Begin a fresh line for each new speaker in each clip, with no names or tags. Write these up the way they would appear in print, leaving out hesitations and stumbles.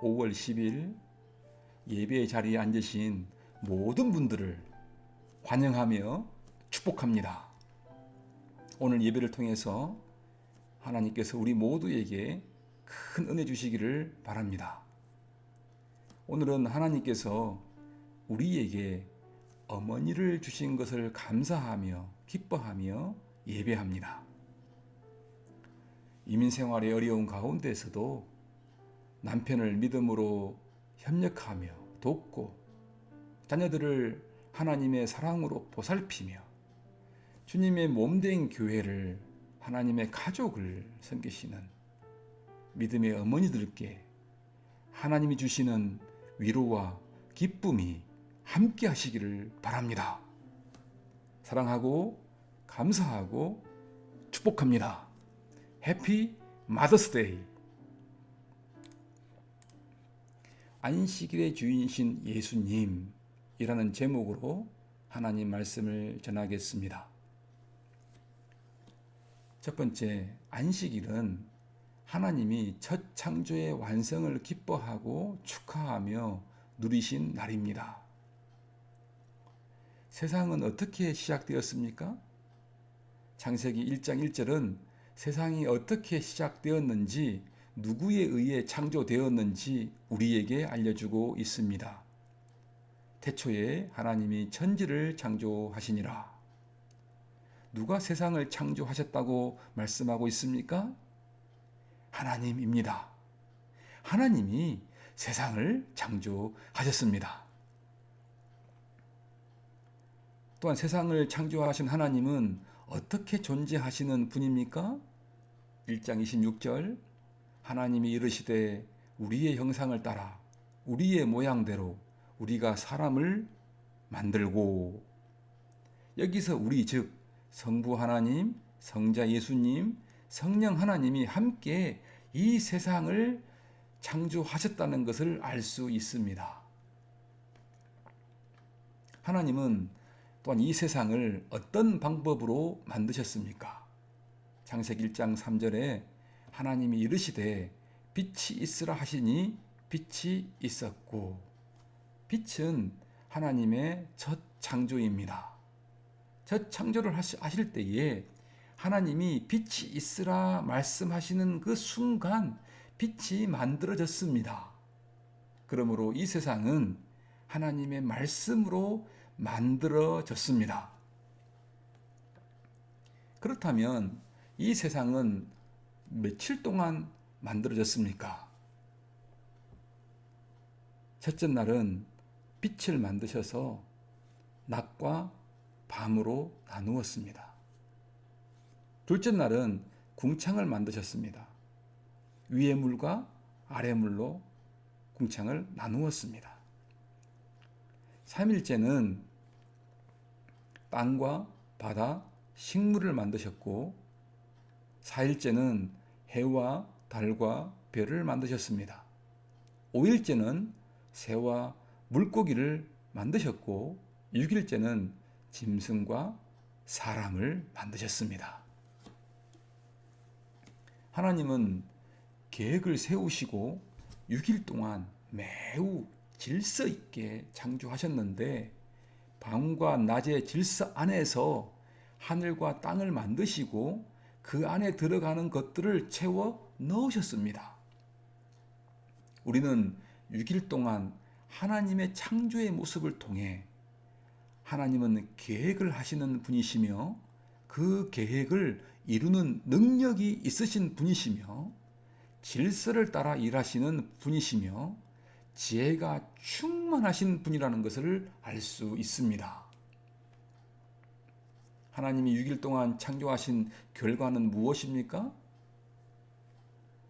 5월 10일 예배의 자리에 앉으신 모든 분들을 환영하며 축복합니다. 오늘 예배를 통해서 하나님께서 우리 모두에게 큰 은혜 주시기를 바랍니다. 오늘은 하나님께서 우리에게 어머니를 주신 것을 감사하며 기뻐하며 예배합니다. 이민 생활의 어려운 가운데서도 남편을 믿음으로 협력하며 돕고 자녀들을 하나님의 사랑으로 보살피며 주님의 몸된 교회를 하나님의 가족을 섬기시는 믿음의 어머니들께 하나님이 주시는 위로와 기쁨이 함께 하시기를 바랍니다. 사랑하고 감사하고 축복합니다. 해피 마더스데이. 안식일의 주인이신 예수님이라는 제목으로 하나님 말씀을 전하겠습니다. 첫 번째, 안식일은 하나님이 첫 창조의 완성을 기뻐하고 축하하며 누리신 날입니다. 세상은 어떻게 시작되었습니까? 창세기 1장 1절은 세상이 어떻게 시작되었는지, 누구에 의해 창조되었는지 우리에게 알려주고 있습니다. 태초에 하나님이 천지를 창조하시니라. 누가 세상을 창조하셨다고 말씀하고 있습니까? 하나님입니다. 하나님이 세상을 창조하셨습니다. 또한 세상을 창조하신 하나님은 어떻게 존재하시는 분입니까? 1장 26절 하나님이 이르시되 우리의 형상을 따라 우리의 모양대로 우리가 사람을 만들고, 여기서 우리 즉 성부 하나님, 성자 예수님, 성령 하나님이 함께 이 세상을 창조하셨다는 것을 알 수 있습니다. 하나님은 또한 이 세상을 어떤 방법으로 만드셨습니까? 창세기 1장 3절에 하나님이 이르시되 빛이 있으라 하시니 빛이 있었고, 빛은 하나님의 첫 창조입니다. 첫 창조를 하실 때에 하나님이 빛이 있으라 말씀하시는 그 순간 빛이 만들어졌습니다. 그러므로 이 세상은 하나님의 말씀으로 만들어졌습니다. 그렇다면 이 세상은 며칠 동안 만들어졌습니까? 첫째 날은 빛을 만드셔서 낮과 밤으로 나누었습니다. 둘째 날은 궁창을 만드셨습니다. 위의 물과 아래 물로 궁창을 나누었습니다. 3일째는 땅과 바다, 식물을 만드셨고, 4일째는 해와 달과 별을 만드셨습니다. 5일째는 새와 물고기를 만드셨고, 6일째는 짐승과 사람을 만드셨습니다. 하나님은 계획을 세우시고 6일 동안 매우 질서 있게 창조하셨는데, 밤과 낮의 질서 안에서 하늘과 땅을 만드시고 그 안에 들어가는 것들을 채워 넣으셨습니다. 우리는 6일 동안 하나님의 창조의 모습을 통해 하나님은 계획을 하시는 분이시며 그 계획을 이루는 능력이 있으신 분이시며 질서를 따라 일하시는 분이시며 지혜가 충만하신 분이라는 것을 알 수 있습니다. 하나님이 6일 동안 창조하신 결과는 무엇입니까?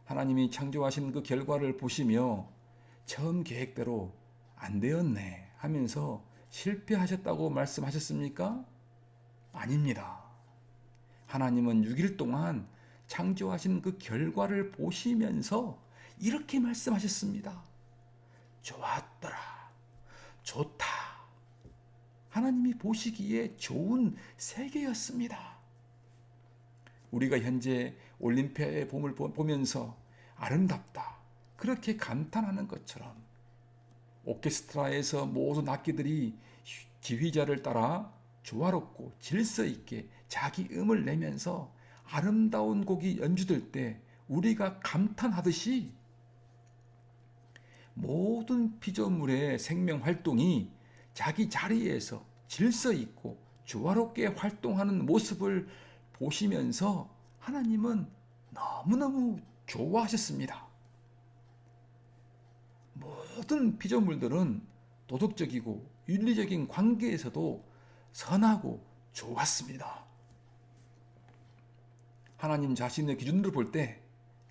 하나님이 창조하신 그 결과를 보시며 처음 계획대로 안 되었네 하면서 실패하셨다고 말씀하셨습니까? 아닙니다. 하나님은 6일 동안 창조하신 그 결과를 보시면서 이렇게 말씀하셨습니다. 좋았더라. 좋다. 하나님이 보시기에 좋은 세계였습니다. 우리가 현재 올림피아의 봄을 보면서 아름답다, 그렇게 감탄하는 것처럼 오케스트라에서 모든 악기들이 지휘자를 따라 조화롭고 질서 있게 자기 음을 내면서 아름다운 곡이 연주될 때 우리가 감탄하듯이 모든 피조물의 생명 활동이 자기 자리에서 질서 있고 조화롭게 활동하는 모습을 보시면서 하나님은 너무너무 좋아하셨습니다. 모든 피조물들은 도덕적이고 윤리적인 관계에서도 선하고 좋았습니다. 하나님 자신의 기준으로 볼 때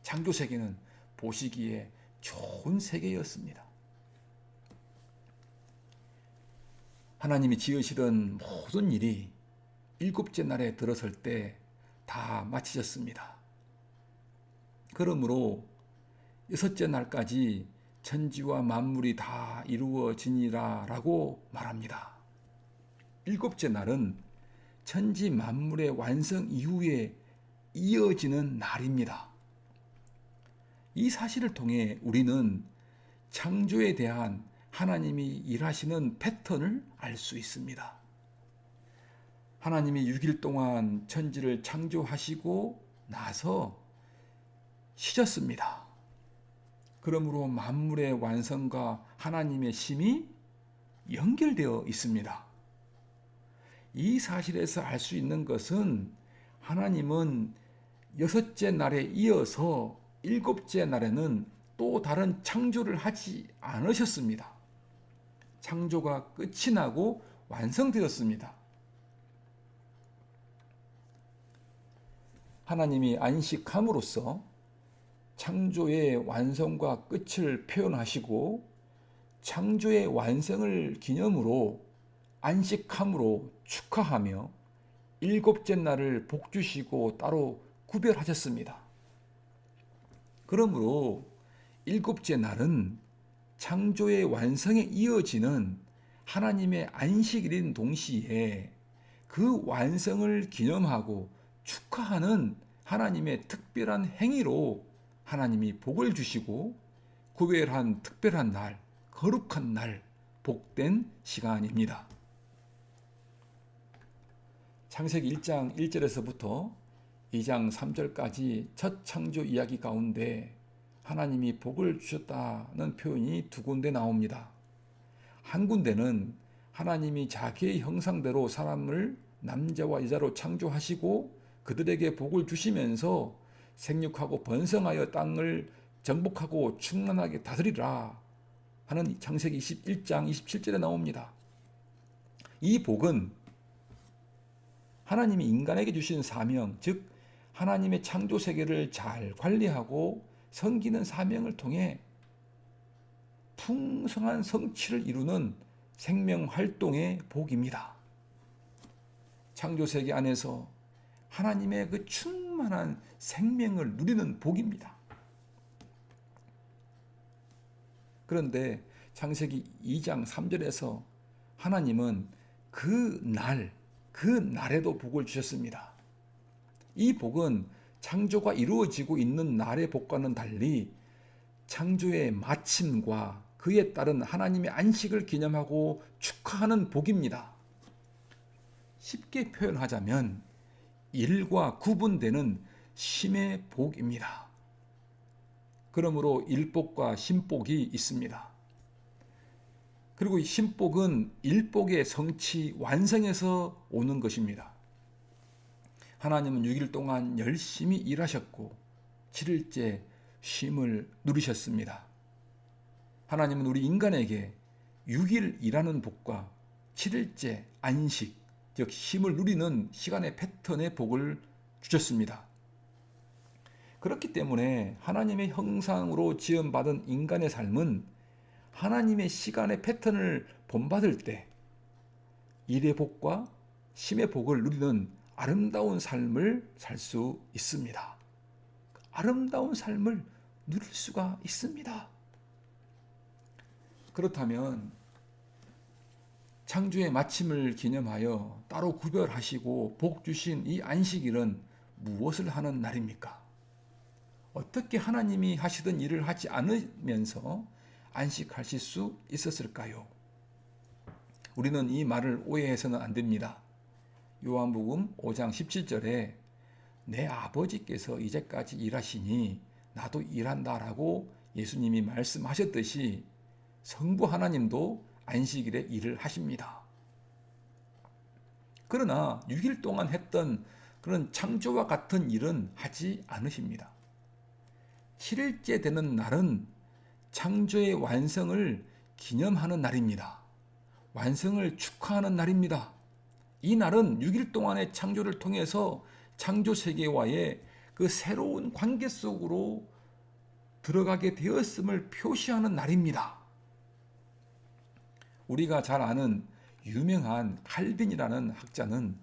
창조 세계는 보시기에 좋은 세계였습니다. 하나님이 지으시던 모든 일이 일곱째 날에 들어설 때 다 마치셨습니다. 그러므로 여섯째 날까지 천지와 만물이 다 이루어지니라 라고 말합니다. 일곱째 날은 천지 만물의 완성 이후에 이어지는 날입니다. 이 사실을 통해 우리는 창조에 대한 하나님이 일하시는 패턴을 알 수 있습니다. 하나님이 6일 동안 천지를 창조하시고 나서 쉬셨습니다. 그러므로 만물의 완성과 하나님의 심이 연결되어 있습니다. 이 사실에서 알 수 있는 것은 하나님은 여섯째 날에 이어서 일곱째 날에는 또 다른 창조를 하지 않으셨습니다. 창조가 끝이 나고 완성되었습니다. 하나님이 안식함으로써 창조의 완성과 끝을 표현하시고 창조의 완성을 기념으로 안식함으로 축하하며 일곱째 날을 복주시고 따로 구별하셨습니다. 그러므로 일곱째 날은 창조의 완성에 이어지는 하나님의 안식일인 동시에 그 완성을 기념하고 축하하는 하나님의 특별한 행위로 하나님이 복을 주시고 구별한 특별한 날, 거룩한 날, 복된 시간입니다. 창세기 1장 1절에서부터 2장 3절까지 첫 창조 이야기 가운데 하나님이 복을 주셨다는 표현이 두 군데 나옵니다. 한 군데는 하나님이 자기의 형상대로 사람을 남자와 여자로 창조하시고 그들에게 복을 주시면서 생육하고 번성하여 땅을 정복하고 충만하게 다스리라 하는 창세기 21장 27절에 나옵니다. 이 복은 하나님이 인간에게 주신 사명, 즉 하나님의 창조 세계를 잘 관리하고 섬기는 사명을 통해 풍성한 성취를 이루는 생명 활동의 복입니다. 창조 세계 안에서 하나님의 그 충만한 생명을 누리는 복입니다. 그런데 창세기 2장 3절에서 하나님은 그 날에도 복을 주셨습니다. 이 복은 창조가 이루어지고 있는 날의 복과는 달리 창조의 마침과 그에 따른 하나님의 안식을 기념하고 축하하는 복입니다. 쉽게 표현하자면 일과 구분되는 쉼의 복입니다. 그러므로 일복과 쉼복이 있습니다. 그리고 이 쉼복은 일복의 성취, 완성에서 오는 것입니다. 하나님은 6일 동안 열심히 일하셨고 7일째 쉼을 누리셨습니다. 하나님은 우리 인간에게 6일 일하는 복과 7일째 안식, 즉 쉼을 누리는 시간의 패턴의 복을 주셨습니다. 그렇기 때문에 하나님의 형상으로 지음받은 인간의 삶은 하나님의 시간의 패턴을 본받을 때 일의 복과 쉼의 복을 누리는 아름다운 삶을 살 수 있습니다. 아름다운 삶을 누릴 수가 있습니다. 그렇다면 창조의 마침을 기념하여 따로 구별하시고 복 주신 이 안식일은 무엇을 하는 날입니까? 어떻게 하나님이 하시던 일을 하지 않으면서 안식하실 수 있었을까요? 우리는 이 말을 오해해서는 안 됩니다. 요한복음 5장 17절에 내 아버지께서 이제까지 일하시니 나도 일한다라고 예수님이 말씀하셨듯이 성부 하나님도 안식일에 일을 하십니다. 그러나 6일 동안 했던 그런 창조와 같은 일은 하지 않으십니다. 7일째 되는 날은 창조의 완성을 기념하는 날입니다. 완성을 축하하는 날입니다. 이 날은 6일 동안의 창조를 통해서 창조 세계와의 그 새로운 관계 속으로 들어가게 되었음을 표시하는 날입니다. 우리가 잘 아는 유명한 칼빈이라는 학자는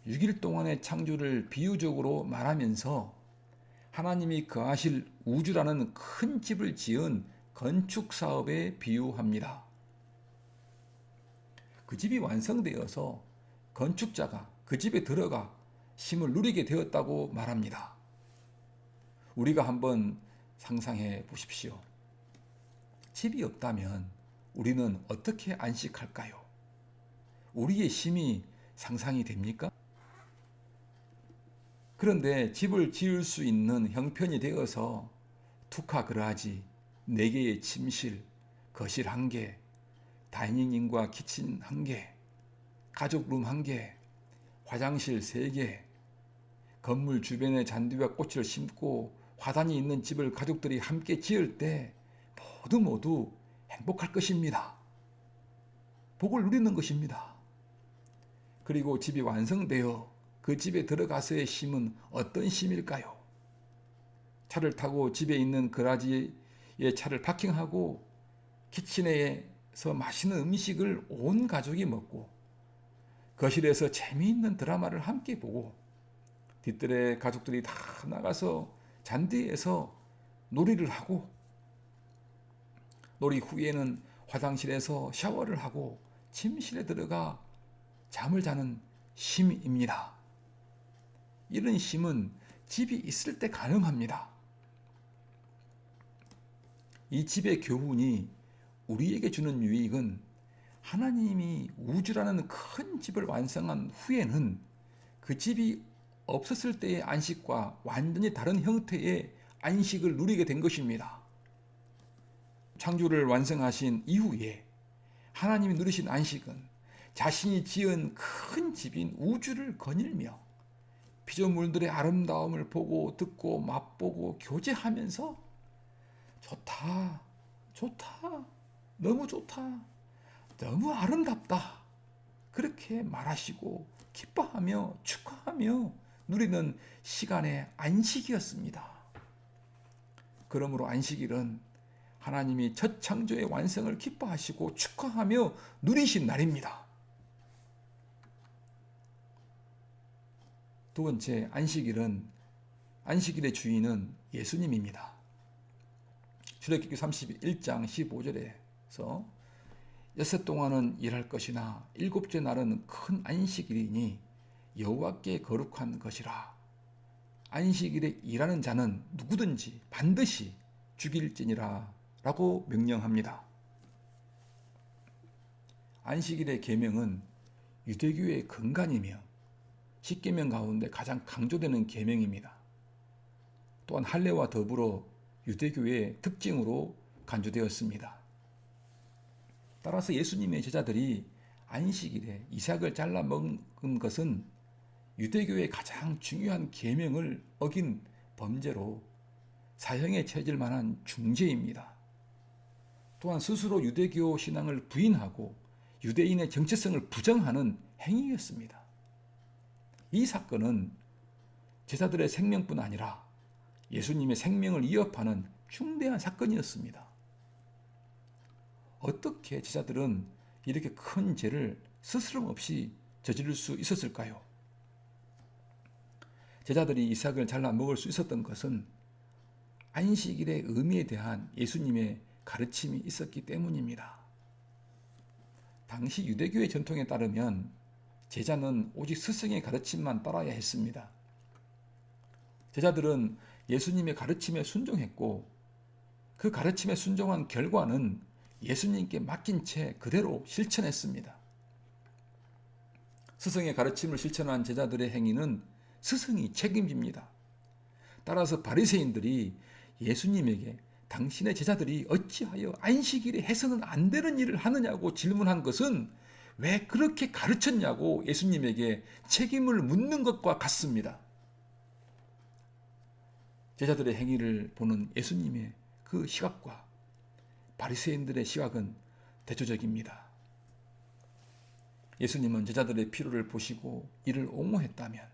6일 동안의 창조를 비유적으로 말하면서 하나님이 거하실 우주라는 큰 집을 지은 건축 사업에 비유합니다. 그 집이 완성되어서 건축자가 그 집에 들어가 쉼을 누리게 되었다고 말합니다. 우리가 한번 상상해 보십시오. 집이 없다면 우리는 어떻게 안식할까요? 우리의 쉼이 상상이 됩니까? 그런데 집을 지을 수 있는 형편이 되어서 투카 그라지, 4개의 침실, 거실 1개, 다이닝룸과 키친 1개, 가족룸 1개, 화장실 3개, 건물 주변에 잔디와 꽃을 심고 화단이 있는 집을 가족들이 함께 지을 때 모두 행복할 것입니다. 복을 누리는 것입니다. 그리고 집이 완성되어 그 집에 들어가서의 쉼은 어떤 쉼일까요? 차를 타고 집에 있는 그라지에 차를 파킹하고 키친에서 맛있는 음식을 온 가족이 먹고 거실에서 재미있는 드라마를 함께 보고 뒤뜰에 가족들이 다 나가서 잔디에서 놀이를 하고 놀이 후에는 화장실에서 샤워를 하고 침실에 들어가 잠을 자는 쉼입니다. 이런 쉼은 집이 있을 때 가능합니다. 이 집의 교훈이 우리에게 주는 유익은 하나님이 우주라는 큰 집을 완성한 후에는 그 집이 없었을 때의 안식과 완전히 다른 형태의 안식을 누리게 된 것입니다. 창조를 완성하신 이후에 하나님이 누리신 안식은 자신이 지은 큰 집인 우주를 거닐며 피조물들의 아름다움을 보고 듣고 맛보고 교제하면서 좋다, 너무 좋다, 너무 아름답다 그렇게 말하시고 기뻐하며 축하하며 누리는 시간의 안식이었습니다. 그러므로 안식일은 하나님이 첫 창조의 완성을 기뻐하시고 축하하며 누리신 날입니다. 두 번째, 안식일의 주인은 예수님입니다. 출애굽기 31장 15절에서 6일 동안은 일할 것이나 7째 날은 큰 안식일이니 여호와께 거룩한 것이라. 안식일에 일하는 자는 누구든지 반드시 죽일지니라 라고 명령합니다. 안식일의 계명은 유대교의 근간이며 10계명 가운데 가장 강조되는 계명입니다. 또한 할례와 더불어 유대교의 특징으로 간주되었습니다. 따라서 예수님의 제자들이 안식일에 이삭을 잘라 먹은 것은 유대교의 가장 중요한 계명을 어긴 범죄로 사형에 처해질 만한 중죄입니다. 또한 스스로 유대교 신앙을 부인하고 유대인의 정체성을 부정하는 행위였습니다. 이 사건은 제자들의 생명뿐 아니라 예수님의 생명을 위협하는 중대한 사건이었습니다. 어떻게 제자들은 이렇게 큰 죄를 스스럼 없이 저지를 수 있었을까요? 제자들이 이삭을 잘라 먹을 수 있었던 것은 안식일의 의미에 대한 예수님의 가르침이 있었기 때문입니다. 당시 유대교의 전통에 따르면 제자는 오직 스승의 가르침만 따라야 했습니다. 제자들은 예수님의 가르침에 순종했고 그 가르침에 순종한 결과는 예수님께 맡긴 채 그대로 실천했습니다. 스승의 가르침을 실천한 제자들의 행위는 스승이 책임집니다. 따라서 바리새인들이 예수님에게 당신의 제자들이 어찌하여 안식일에 해서는 안 되는 일을 하느냐고 질문한 것은 왜 그렇게 가르쳤냐고 예수님에게 책임을 묻는 것과 같습니다. 제자들의 행위를 보는 예수님의 그 시각과 바리새인들의 시각은 대조적입니다. 예수님은 제자들의 필요를 보시고 이를 옹호했다면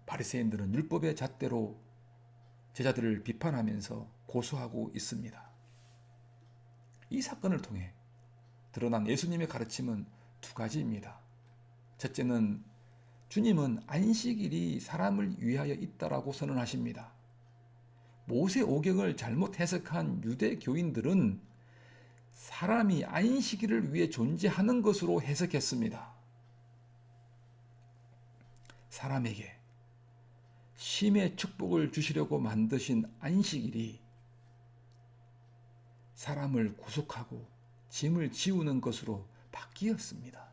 바리새인들은 율법의 잣대로 제자들을 비판하면서 고소하고 있습니다. 이 사건을 통해 드러난 예수님의 가르침은 두 가지입니다. 첫째는 주님은 안식일이 사람을 위하여 있다라고 선언하십니다. 모세 오경을 잘못 해석한 유대 교인들은 사람이 안식일을 위해 존재하는 것으로 해석했습니다. 사람에게 쉼의 축복을 주시려고 만드신 안식일이 사람을 구속하고 짐을 지우는 것으로 바뀌었습니다.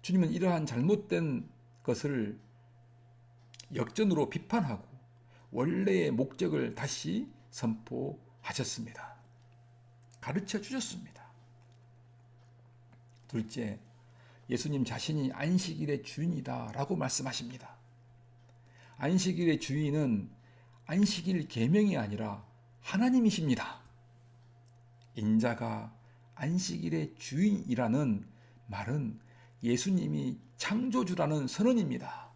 주님은 이러한 잘못된 것을 역전으로 비판하고 원래의 목적을 다시 선포하셨습니다. 가르쳐 주셨습니다. 둘째, 예수님 자신이 안식일의 주인이다라고 말씀하십니다. 안식일의 주인은 안식일 계명이 아니라 하나님이십니다. 인자가 안식일의 주인이라는 말은 예수님이 창조주라는 선언입니다.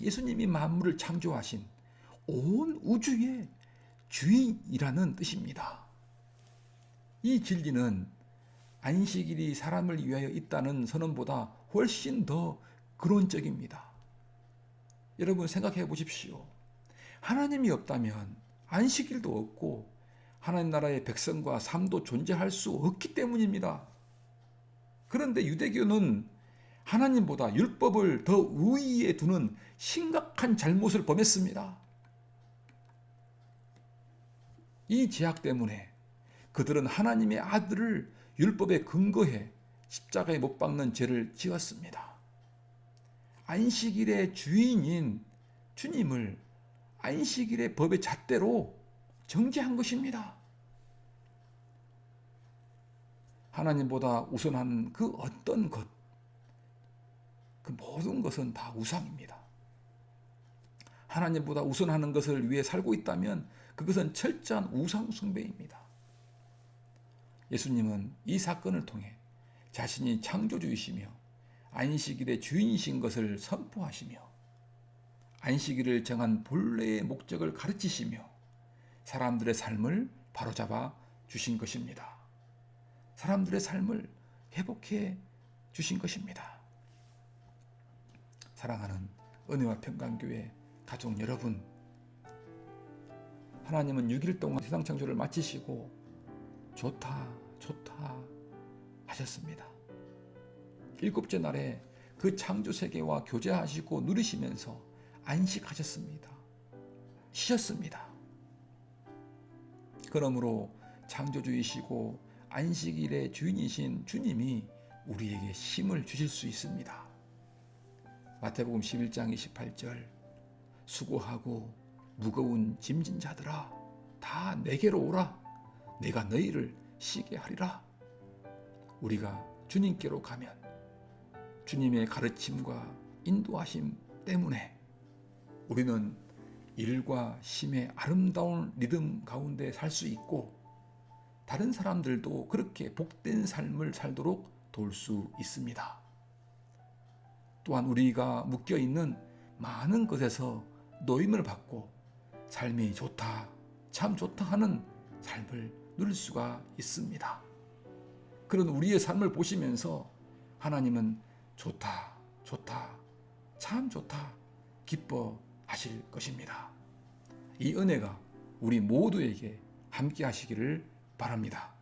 예수님이 만물을 창조하신 온 우주의 주인이라는 뜻입니다. 이 진리는 안식일이 사람을 위하여 있다는 선언보다 훨씬 더 근원적입니다. 여러분 생각해 보십시오. 하나님이 없다면 안식일도 없고 하나님 나라의 백성과 삶도 존재할 수 없기 때문입니다. 그런데 유대교는 하나님보다 율법을 더 우위에 두는 심각한 잘못을 범했습니다. 이 죄악 때문에 그들은 하나님의 아들을 율법에 근거해 십자가에 못 박는 죄를 지었습니다. 안식일의 주인인 주님을 안식일의 법의 잣대로 정죄한 것입니다. 하나님보다 우선한 그 어떤 것, 그 모든 것은 다 우상입니다. 하나님보다 우선하는 것을 위해 살고 있다면 그것은 철저한 우상 숭배입니다. 예수님은 이 사건을 통해 자신이 창조주이시며 안식일의 주인이신 것을 선포하시며 안식일을 정한 본래의 목적을 가르치시며 사람들의 삶을 바로잡아 주신 것입니다. 사람들의 삶을 회복해 주신 것입니다. 사랑하는 은혜와 평강교회 가족 여러분, 하나님은 6일 동안 세상 창조를 마치시고 좋다 하셨습니다. 7째 날에 그 창조 세계와 교제하시고 누리시면서 안식하셨습니다. 쉬셨습니다. 그러므로 창조주이시고 안식일의 주인이신 주님이 우리에게 힘을 주실 수 있습니다. 마태복음 11장 28절, 수고하고 무거운 짐진 자들아 다 내게로 오라, 내가 너희를 쉬게 하리라. 우리가 주님께로 가면 주님의 가르침과 인도하심 때문에 우리는 일과 쉼의 아름다운 리듬 가운데 살 수 있고 다른 사람들도 그렇게 복된 삶을 살도록 도울 수 있습니다. 또한 우리가 묶여있는 많은 것에서 노임을 받고 삶이 좋다, 참 좋다 하는 삶을 누릴 수가 있습니다. 그런 우리의 삶을 보시면서 하나님은 좋다, 참 좋다 기뻐하실 것입니다. 이 은혜가 우리 모두에게 함께 하시기를 바랍니다.